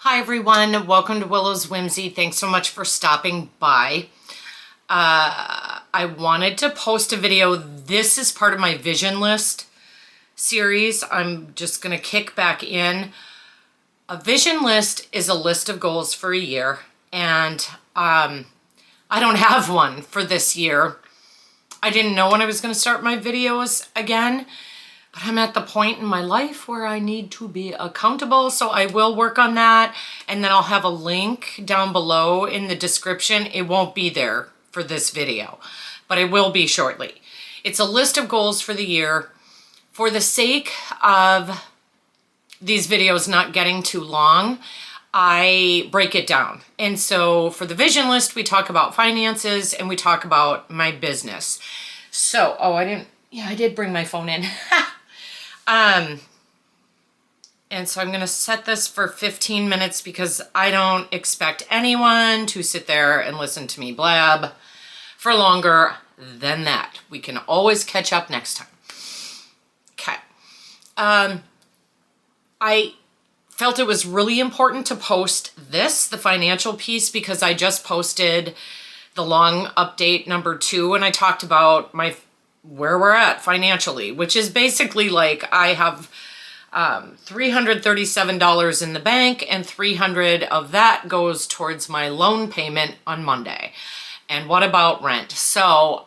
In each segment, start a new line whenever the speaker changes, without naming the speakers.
Hi everyone, welcome to Willow's Whimsy. Thanks so much for stopping by. I wanted to post a video. This is part of my VisionList series. I'm just gonna kick back in. A vision list is a list of goals for a year, and I don't have one for this year. I didn't know when I was gonna start my videos again, but I'm at the point in my life where I need to be accountable, so I will work on that, and then I'll have a link down below in the description. It won't be there for this video, but it will be shortly. It's a list of goals for the year. For the sake of these videos not getting too long, I break it down. And so for the vision list, we talk about finances and we talk about my business. So, I did bring my phone in. And so I'm going to set this for 15 minutes because I don't expect anyone to sit there and listen to me blab for longer than that. We can always catch up next time. Okay. I felt it was really important to post this, the financial piece, because I just posted the long update number 2, and I talked about where we're at financially, which is basically like I have $337 in the bank, and $300 of that goes towards my loan payment on Monday. And what about rent? So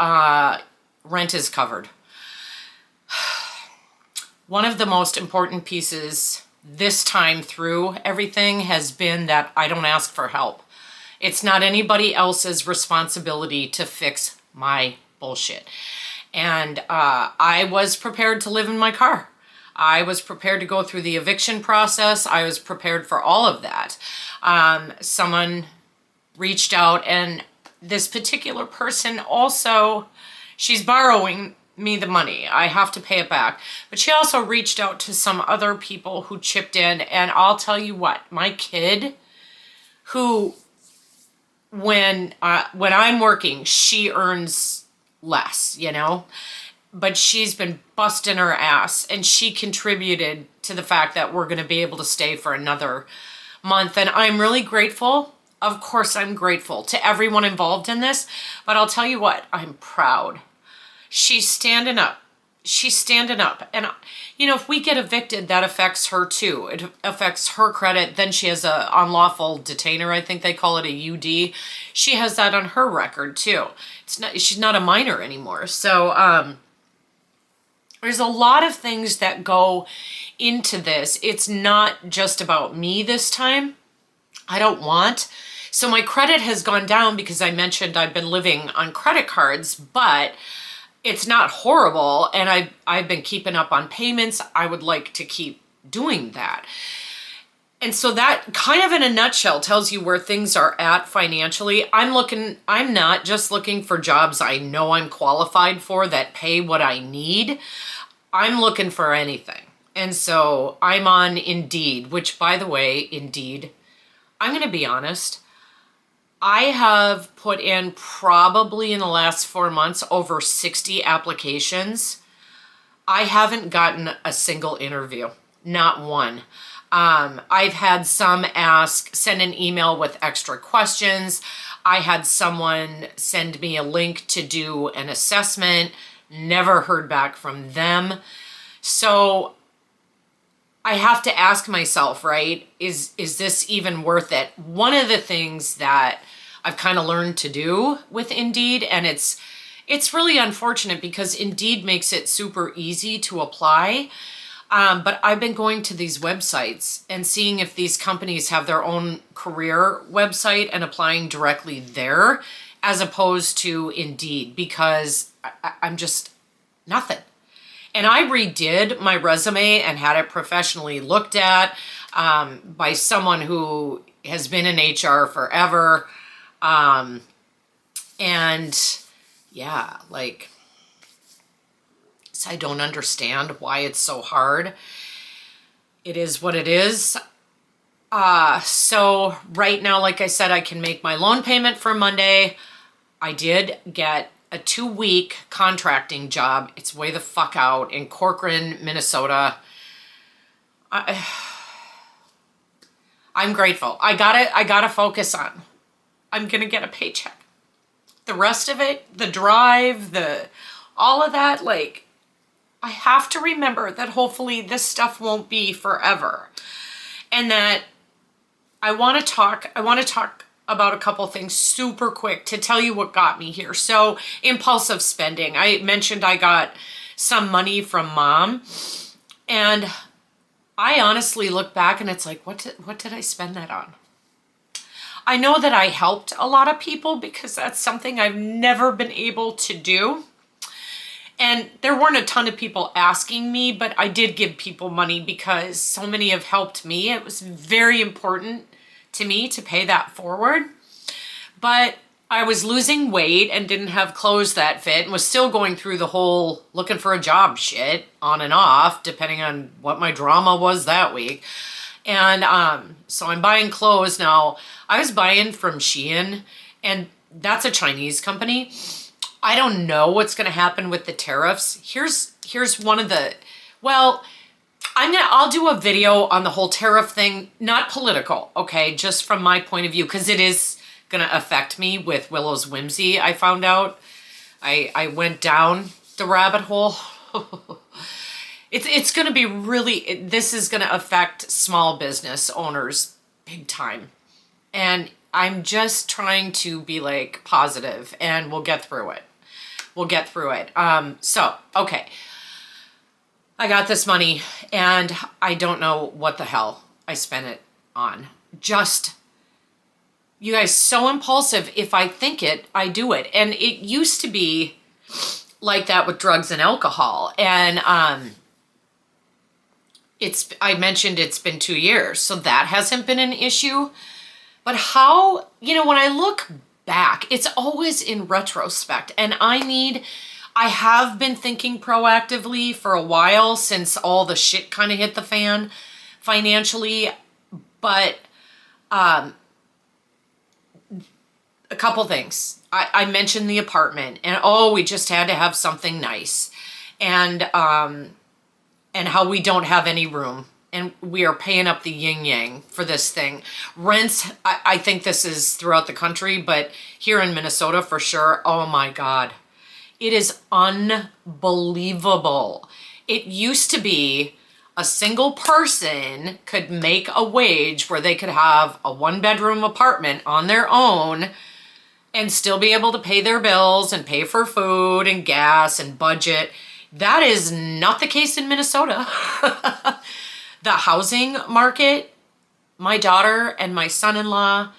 rent is covered. One of the most important pieces this time through everything has been that I don't ask for help. It's not anybody else's responsibility to fix my bullshit. And I was prepared to live in my car. I was prepared to go through the eviction process. I was prepared for all of that. Someone reached out, and this particular person also, she's borrowing me the money. I have to pay it back. But she also reached out to some other people who chipped in, and I'll tell you what, my kid, who when I'm working, she earns less, but she's been busting her ass, and she contributed to the fact that we're going to be able to stay for another month. And I'm really grateful. Of course, I'm grateful to everyone involved in this, but I'll tell you what, I'm proud. She's standing up. She's standing up. And, if we get evicted, that affects her too. It affects her credit. Then she has a unlawful detainer. I think they call it a UD. She has that on her record too. She's not a minor anymore. So, there's a lot of things that go into this. It's not just about me this time. I don't want. So my credit has gone down because I mentioned I've been living on credit cards, but it's not horrible, and I've been keeping up on payments. I would like to keep doing that. And so that kind of in a nutshell tells you where things are at financially. I'm not just looking for jobs I know I'm qualified for that pay what I need. I'm looking for anything. And so I'm on Indeed, which, by the way, Indeed, I'm going to be honest, I have put in probably in the last 4 months over 60 applications. I haven't gotten a single interview, not one. I've had some send an email with extra questions. I had someone send me a link to do an assessment, never heard back from them. So I have to ask myself, right, is this even worth it? One of the things that I've kind of learned to do with Indeed, and it's really unfortunate because Indeed makes it super easy to apply, but I've been going to these websites and seeing if these companies have their own career website and applying directly there as opposed to Indeed, because I'm just nothing. And I redid my resume and had it professionally looked at by someone who has been in HR forever. And yeah, so I don't understand why it's so hard. It is what it is. So right now, like I said, I can make my loan payment for Monday. I did get a 2-week contracting job. It's way the fuck out in Corcoran, Minnesota. I'm grateful. I gotta focus on. I'm gonna get a paycheck. The rest of it, the drive, all of that, like, I have to remember that hopefully this stuff won't be forever. And that I want to talk about a couple things super quick to tell you what got me here. So, impulsive spending. I mentioned I got some money from Mom, and I honestly look back and it's like, what did I spend that on? I know that I helped a lot of people because that's something I've never been able to do. And there weren't a ton of people asking me, but I did give people money because so many have helped me. It was very important to me to pay that forward. But I was losing weight and didn't have clothes that fit and was still going through the whole looking for a job shit on and off, depending on what my drama was that week. And so I'm buying clothes now. I was buying from Shein, and that's a Chinese company. I don't know what's going to happen with the tariffs. Here's one of the, well, I'll do a video on the whole tariff thing, not political, okay, just from my point of view, because it is going to affect me with Willow's Whimsy. I found out. I went down the rabbit hole. It's going to be really, this is going to affect small business owners big time. And I'm just trying to be like positive, and we'll get through it. We'll get through it. So, okay. I got this money and I don't know what the hell I spent it on. Just, you guys, so impulsive. If I think it, I do it. And it used to be like that with drugs and alcohol. And I mentioned it's been 2 years, so that hasn't been an issue. But how, when I look back, it's always in retrospect. And I have been thinking proactively for a while since all the shit kind of hit the fan financially. But a couple things. I mentioned the apartment, and we just had to have something nice. And how we don't have any room. And we are paying up the yin-yang for this thing. Rents, I think this is throughout the country, but here in Minnesota for sure, oh my God. It is unbelievable. It used to be a single person could make a wage where they could have a 1-bedroom apartment on their own and still be able to pay their bills and pay for food and gas and budget. That is not the case in Minnesota. The housing market, my daughter and my son-in-law,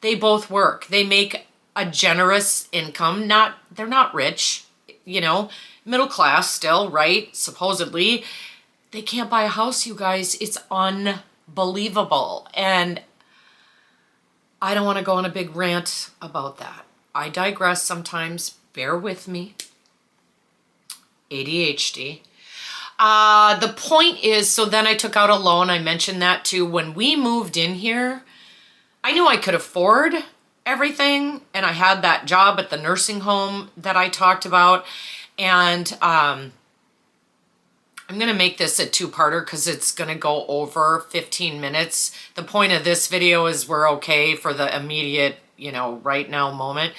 they both work. They make a generous income. They're not rich, middle class still, right? Supposedly. They can't buy a house, you guys. It's unbelievable. And I don't want to go on a big rant about that. I digress sometimes. Bear with me. ADHD. The point is, so then I took out a loan. I mentioned that too. When we moved in here, I knew I could afford everything. And I had that job at the nursing home that I talked about. And I'm going to make this a 2-parter because it's going to go over 15 minutes. The point of this video is we're okay for the immediate, right now moment.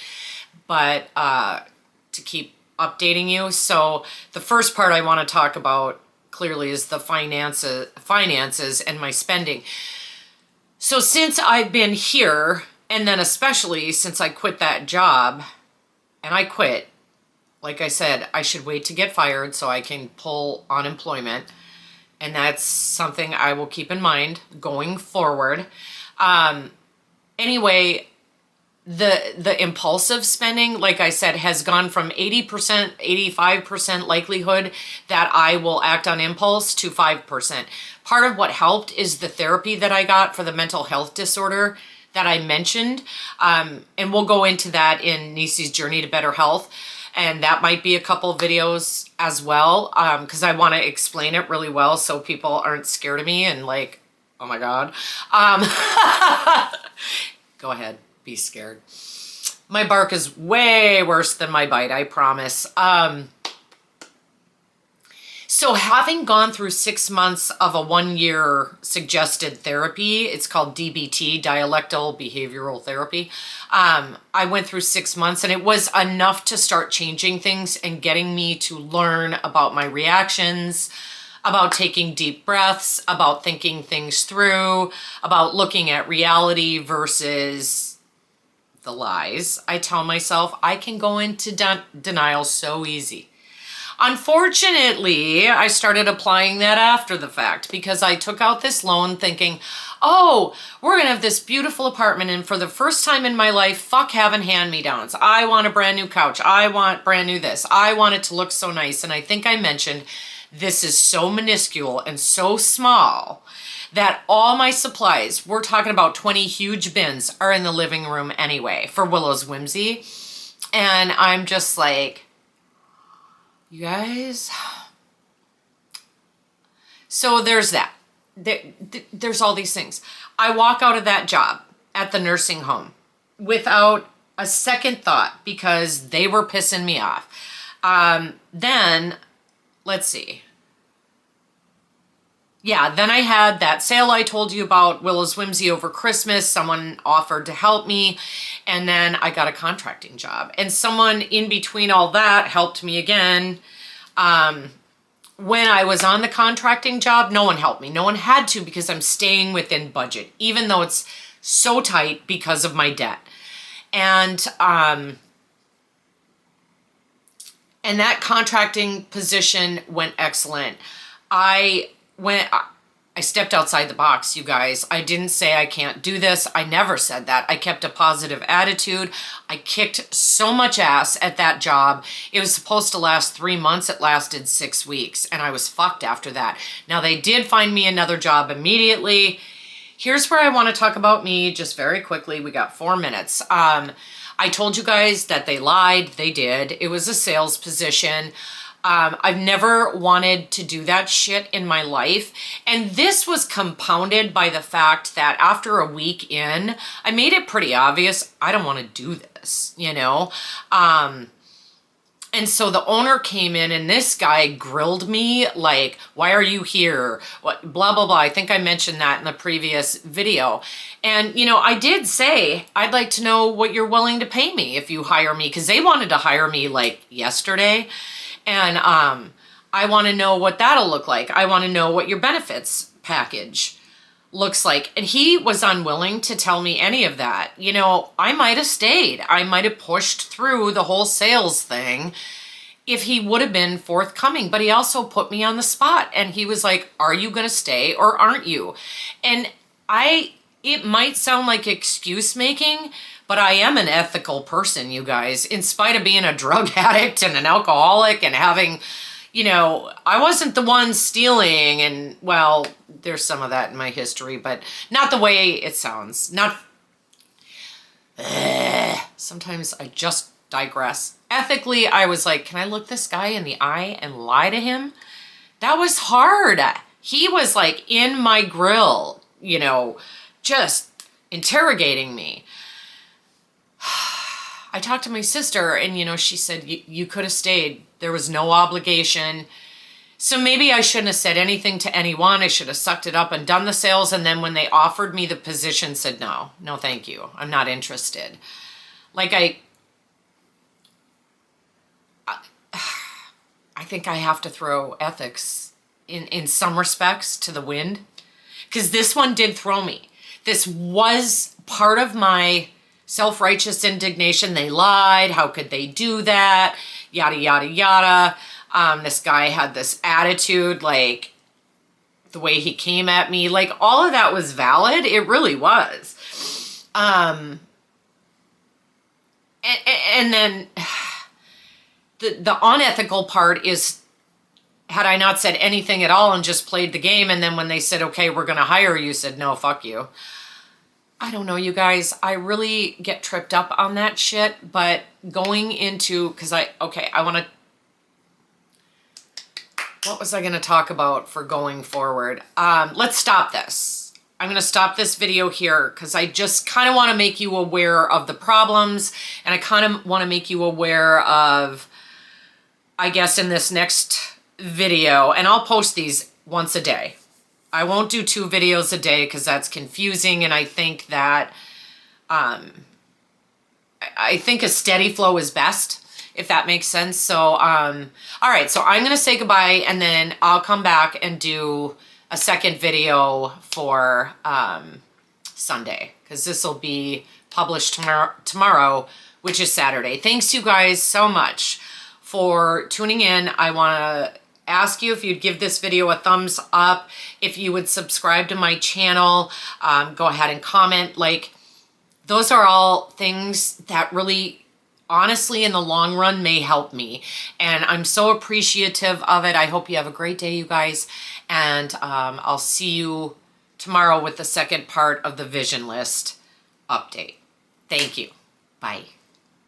But to keep updating you. So the first part I want to talk about clearly is the finances and my spending. So since I've been here, and then especially since I quit that job, and I quit, like I said, I should wait to get fired so I can pull unemployment. And that's something I will keep in mind going forward. Anyway, the impulsive spending, like I said, has gone from 80%, 85% likelihood that I will act on impulse to 5%. Part of what helped is the therapy that I got for the mental health disorder that I mentioned. And we'll go into that in Nisi's Journey to Better Health. And that might be a couple videos as well, because I want to explain it really well so people aren't scared of me and like, oh my God. Go ahead. Be scared. My bark is way worse than my bite, I promise. So having gone through 6 months of a 1-year suggested therapy, it's called DBT, dialectal behavioral therapy. I went through 6 months and it was enough to start changing things and getting me to learn about my reactions, about taking deep breaths, about thinking things through, about looking at reality versus the lies I tell myself. I can go into denial so easy. Unfortunately, I started applying that after the fact because I took out this loan thinking, oh, we're going to have this beautiful apartment, and for the first time in my life, fuck having hand-me-downs. I want a brand new couch. I want brand new this. I want it to look so nice. And I think I mentioned this is so minuscule and so small that all my supplies, we're talking about 20 huge bins, are in the living room anyway for Willow's Whimsy. And I'm just like, you guys, so there's that. There's all these things. I walk out of that job at the nursing home without a second thought because they were pissing me off. Then, let's see. Yeah, then I had that sale I told you about, Willow's Whimsy, over Christmas. Someone offered to help me, and then I got a contracting job. And someone in between all that helped me again. When I was on the contracting job, no one helped me. No one had to because I'm staying within budget, even though it's so tight because of my debt. And that contracting position went excellent. I stepped outside the box, you guys. I didn't say I can't do this. I never said that. I kept a positive attitude. I kicked so much ass at that job. It was supposed to last 3 months. It lasted 6 weeks, and I was fucked after that. Now, they did find me another job immediately. Here's where I want to talk about me just very quickly. We got 4 minutes. I told you guys that they lied. They did. It was a sales position. I've never wanted to do that shit in my life. And this was compounded by the fact that after a week in, I made it pretty obvious I don't want to do this, you know? And so the owner came in and this guy grilled me like, why are you here? What, blah, blah, blah. I think I mentioned that in the previous video. And, you know, I did say, I'd like to know what you're willing to pay me if you hire me, because they wanted to hire me like yesterday. And I want to know what that'll look like. I want to know what your benefits package looks like. And he was unwilling to tell me any of that. You know, I might have stayed. I might have pushed through the whole sales thing if he would have been forthcoming. But he also put me on the spot. And he was like, are you going to stay or aren't you? And it might sound like excuse making, but I am an ethical person, you guys. In spite of being a drug addict and an alcoholic and having, you know, I wasn't the one stealing, and, well, there's some of that in my history, but not the way it sounds. Sometimes I just digress. Ethically, I was like, can I look this guy in the eye and lie to him? That was hard. He was like in my grill, you know, just interrogating me. I talked to my sister and, you know, she said, you could have stayed. There was no obligation. So maybe I shouldn't have said anything to anyone. I should have sucked it up and done the sales. And then when they offered me the position, said, no, thank you. I'm not interested. Like I think I have to throw ethics in some respects to the wind, because this one did throw me. This was part of my self-righteous indignation. They lied. How could they do that? Yada, yada, yada. This guy had this attitude, like the way he came at me, like all of that was valid. It really was. And then the unethical part is, had I not said anything at all and just played the game, and then when they said, okay, we're going to hire you, said, no, fuck you. I don't know, you guys. I really get tripped up on that shit, but going into, because I want to, what was I going to talk about for going forward? Let's stop this. I'm going to stop this video here because I just kind of want to make you aware of the problems, and I kind of want to make you aware of, I guess in this next video, and I'll post these once a day. I won't do 2 videos a day because that's confusing, and I think that I think a steady flow is best, if that makes sense. So, all right, so I'm gonna say goodbye, and then I'll come back and do a second video for Sunday, because this will be published tomorrow, which is Saturday. Thanks you guys so much for tuning in. I wanna ask you if you'd give this video a thumbs up, if you would subscribe to my channel, go ahead and comment. Like, those are all things that really, honestly, in the long run may help me. And I'm so appreciative of it. I hope you have a great day, you guys. And I'll see you tomorrow with the second part of the Vision List update. Thank you. Bye.